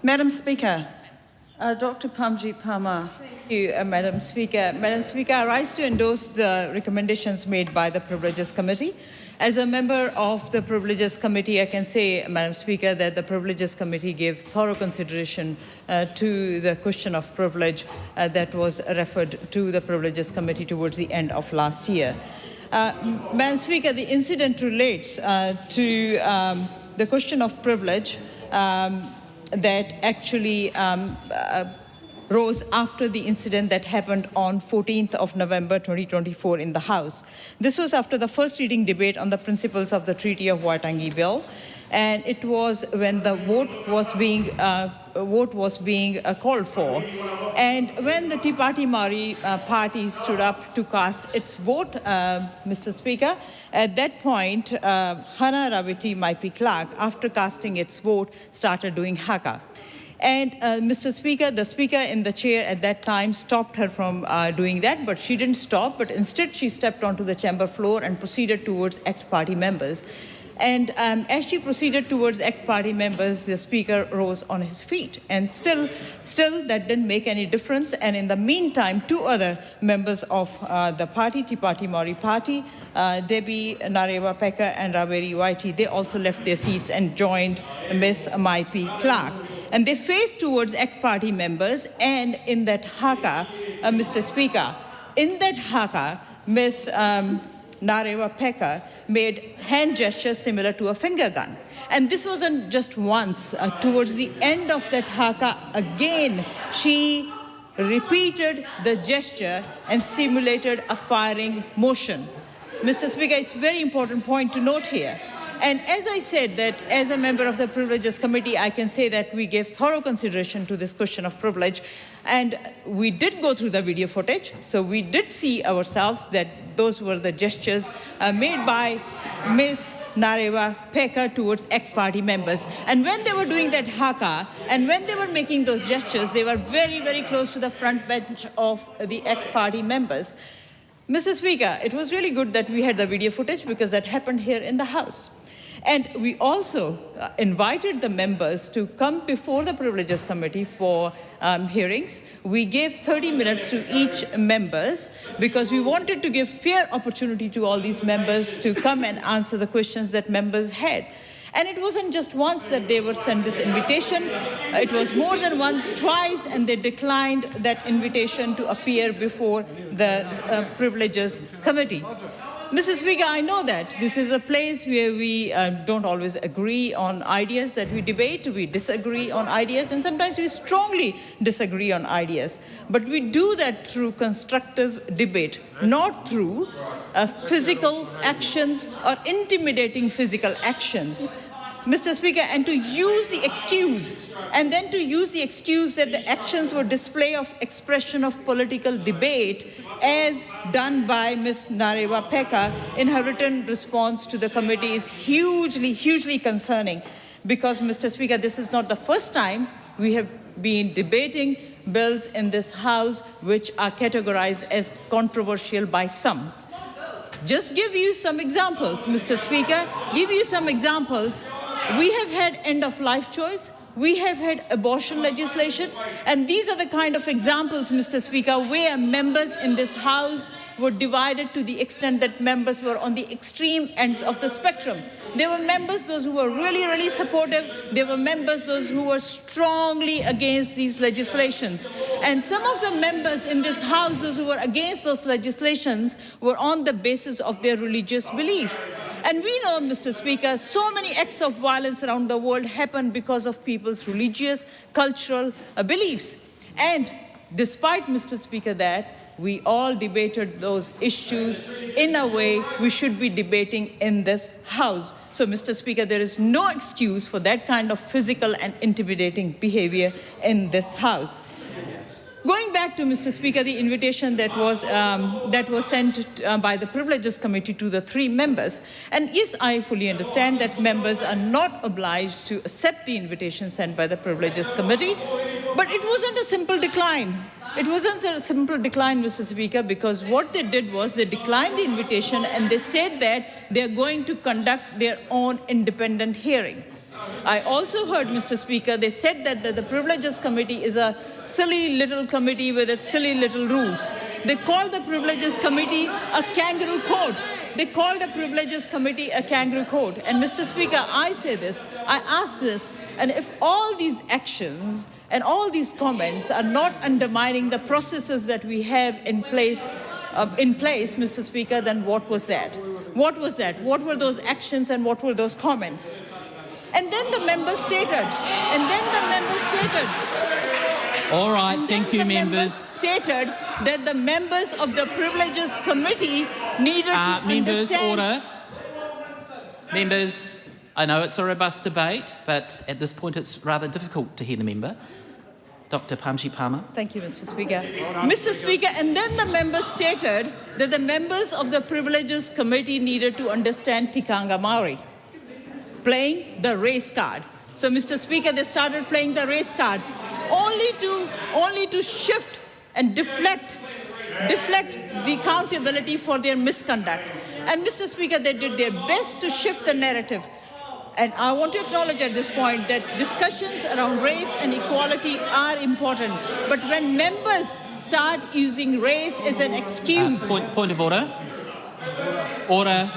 Madam Speaker. Dr. Pamjit Parmar. Thank you, Madam Speaker. Madam Speaker, I rise to endorse the recommendations made by the Privileges Committee. As a member of the Privileges Committee, I can say, Madam Speaker, that the Privileges Committee gave thorough consideration to the question of privilege that was referred to the Privileges Committee towards the end of last year. Madam Speaker, the incident relates to the question of privilege that actually rose after the incident that happened on 14th of November 2024 in the House. This was after the first reading debate on the principles of the Treaty of Waitangi Bill, and it was when the vote was being called for. And when the Tipati Maori party stood up to cast its vote, Mr. Speaker, at that point, Hana Rawiti Maipi Clark, after casting its vote, started doing haka. And Mr. Speaker, the speaker in the chair at that time stopped her from doing that, but she didn't stop, but instead she stepped onto the chamber floor and proceeded towards ACT Party members. And as she proceeded towards ACT Party members, the speaker rose on his feet. And still that didn't make any difference. And in the meantime, two other members of the party, Tipati Maori Party, Debbie Narewa Peka and Raveri Waiti, they also left their seats and joined Ms. Maipi Clark. And they faced towards ACT Party members, and in that haka, Mr. Speaker, in that haka, Ms. Narewa Peka made hand gestures similar to a finger gun. And this wasn't just once. Towards the end of that haka, again, she repeated the gesture and simulated a firing motion. Mr. Speaker, it's a very important point to note here. And as I said, that as a member of the Privileges Committee, I can say that we gave thorough consideration to this question of privilege. And we did go through the video footage. So we did see ourselves that those were the gestures made by Ms. Narewa Peka towards ACT Party members. And when they were doing that haka, and when they were making those gestures, they were very, very close to the front bench of the ACT Party members. Mr. Speaker, it was really good that we had the video footage because that happened here in the House. And we also invited the members to come before the Privileges Committee for hearings. We gave 30 minutes to each members because we wanted to give fair opportunity to all these members to come and answer the questions that members had. And it wasn't just once that they were sent this invitation. It was more than once, twice, and they declined that invitation to appear before the Privileges Committee. Mr. Speaker, I know that this is a place where we don't always agree on ideas that we debate, we disagree on ideas, and sometimes we strongly disagree on ideas. But we do that through constructive debate, not through physical actions or intimidating physical actions. Mr. Speaker, and to use the excuse, and then to use the excuse that the actions were display of expression of political debate as done by Ms. Narewa Peka in her written response to the committee is hugely concerning. Because, Mr. Speaker, this is not the first time we have been debating bills in this House which are categorized as controversial by some. Just give you some examples, Mr. Speaker, give you some examples. We have had end-of-life choice. We have had abortion legislation. And these are the kind of examples, Mr. Speaker, where members in this House were divided to the extent that members were on the extreme ends of the spectrum. There were members, those who were really supportive. There were members, those who were strongly against these legislations. And some of the members in this House, those who were against those legislations, were on the basis of their religious beliefs. And we know, Mr. Speaker, so many acts of violence around the world happen because of people's religious, cultural beliefs. And despite, Mr. Speaker, that, we all debated those issues in a way we should be debating in this House. So, Mr. Speaker, there is no excuse for that kind of physical and intimidating behavior in this House. Going back to, Mr. Speaker, the invitation that was sent by the Privileges Committee to the three members. And yes, I fully understand that members are not obliged to accept the invitation sent by the Privileges Committee, but it wasn't a simple decline. It wasn't a simple decline, Mr. Speaker, because what they did was they declined the invitation and they said that they're going to conduct their own independent hearing. I also heard, Mr. Speaker, they said that the Privileges Committee is a silly little committee with its silly little rules. They called the Privileges Committee a kangaroo court. They called the Privileges Committee a kangaroo court. And Mr. Speaker, I say this, I ask this, and if all these actions and all these comments are not undermining the processes that we have in place, Mr. Speaker, then what was that? What was that? What were those actions and what were those comments? And then the member stated, All right, thank you, members. Stated that the members of the Privileges Committee needed to members, understand... order. Members, I know it's a robust debate, but at this point it's rather difficult to hear the member. Dr. Pamji Parmar. Thank you, Mr. Speaker. Mr. Speaker, and then the member stated that the members of the Privileges Committee needed to understand Tikanga Maori, playing the race card. So, Mr. Speaker, they started playing the race card only to shift and deflect the accountability for their misconduct. And, Mr. Speaker, they did their best to shift the narrative. And I want to acknowledge at this point that discussions around race and equality are important. But when members start using race as an excuse... Point of order. Order.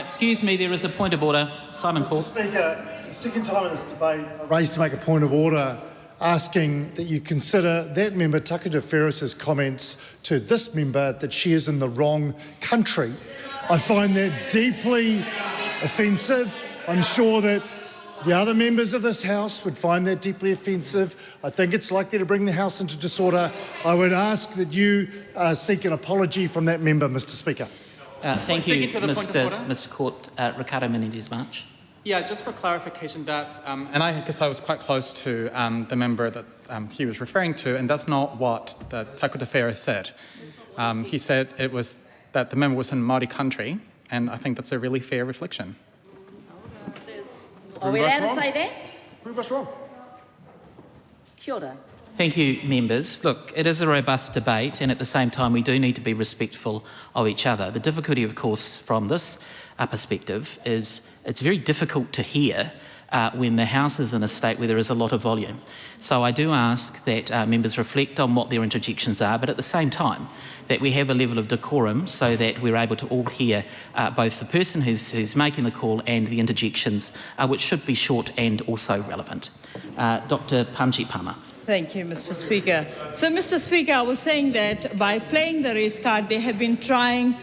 Excuse me, there is a point of order. Simon Ford. Mr. Speaker, the second time in this debate, I raised to make a point of order asking that you consider that member, Takuta Ferris's comments to this member that she is in the wrong country. I find that deeply offensive. I'm sure that the other members of this House would find that deeply offensive. I think it's likely to bring the House into disorder. I would ask that you seek an apology from that member, Mr. Speaker. Thank you, Mr. Court. Ricardo Menendez-March. Yeah, just for clarification, that's, and I guess I was quite close to the member that he was referring to, and that's not what the Takuta Ferris said. He said it was that the member was in Māori country, and I think that's a really fair reflection. Are we allowed to say that? Prove us wrong. Kia ora. Thank you, members. Look, it is a robust debate, and at the same time we do need to be respectful of each other. The difficulty, of course, from this perspective is it's very difficult to hear when the House is in a state where there is a lot of volume. So I do ask that members reflect on what their interjections are, but at the same time that we have a level of decorum so that we're able to all hear both the person who's making the call and the interjections, which should be short and also relevant. Dr. Pamji Parmar. Thank you, Mr. Speaker. So, Mr. Speaker, I was saying that by playing the race card, they have been trying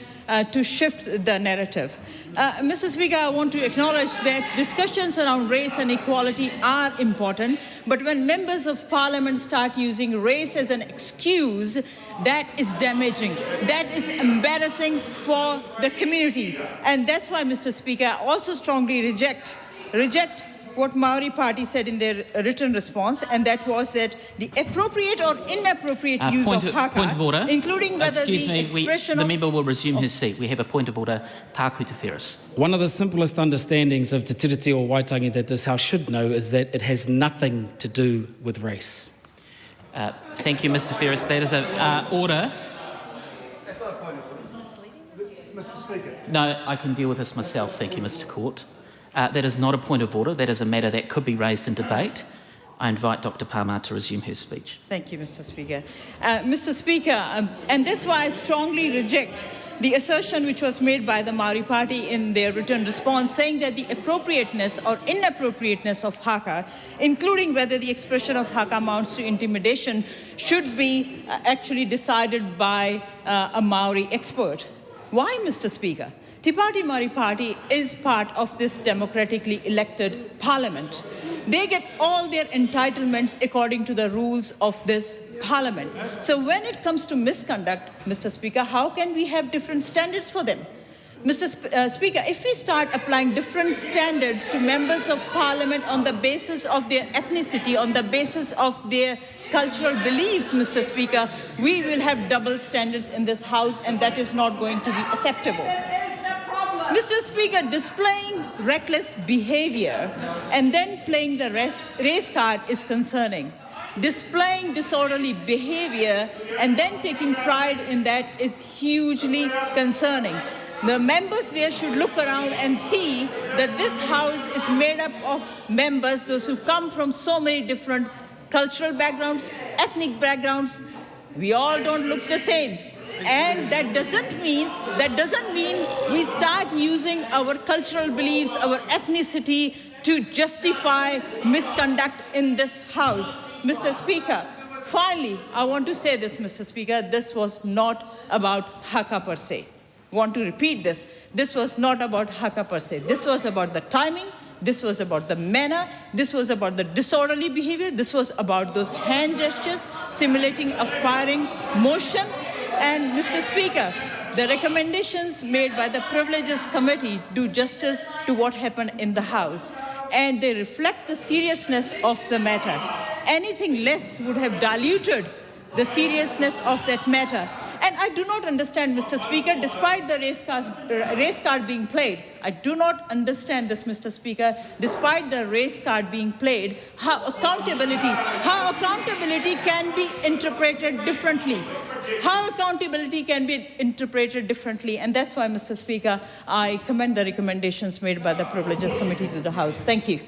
to shift the narrative. Mr. Speaker, I want to acknowledge that discussions around race and equality are important, but when members of parliament start using race as an excuse, that is damaging. That is embarrassing for the communities. And that's why, Mr. Speaker, I also strongly reject what Maori Party said in their written response, and that was that the appropriate or inappropriate use of haka, point of order. Including whether the member will resume his seat. We have a point of order. Takuta Ferris. One of the simplest understandings of Te Tiriti o Waitangi that this House should know is that it has nothing to do with race. Thank you, Mr. Ferris. That is a order. That's not a point of order. Mr. Speaker. No, I can deal with this myself. Thank you, Mr. Court. That is not a point of order. That is a matter that could be raised in debate. I invite Dr. Parmar to resume her speech. Thank you, Mr. Speaker. Mr. Speaker, and that's why I strongly reject the assertion which was made by the Maori Party in their written response, saying that the appropriateness or inappropriateness of haka, including whether the expression of haka amounts to intimidation, should be actually decided by a Maori expert. Why, Mr. Speaker? Te Pāti Māori Party is part of this democratically elected parliament. They get all their entitlements according to the rules of this parliament. So when it comes to misconduct, Mr. Speaker, how can we have different standards for them? Mr. Speaker, if we start applying different standards to members of parliament on the basis of their ethnicity, on the basis of their cultural beliefs, Mr. Speaker, we will have double standards in this House, and that is not going to be acceptable. Mr. Speaker, displaying reckless behavior and then playing the race card is concerning. Displaying disorderly behavior and then taking pride in that is hugely concerning. The members there should look around and see that this house is made up of members, those who come from so many different cultural backgrounds, ethnic backgrounds. We all don't look the same. And that doesn't mean we start using our cultural beliefs, our ethnicity to justify misconduct in this house. Mr. Speaker, finally, I want to say this, Mr. Speaker, this was not about Haqqa per se. I want to repeat this. This was not about Haqqa per se. This was about the timing. This was about the manner. This was about the disorderly behavior. This was about those hand gestures simulating a firing motion. And Mr. Speaker, the recommendations made by the Privileges Committee do justice to what happened in the House. And they reflect the seriousness of the matter. Anything less would have diluted the seriousness of that matter. And I do not understand, Mr. Speaker, despite the race card being played, I do not understand this, Mr. Speaker, despite the race card being played, how accountability can be interpreted differently. How accountability can be interpreted differently. And that's why, Mr. Speaker, I commend the recommendations made by the Privileges Committee to the House. Thank you.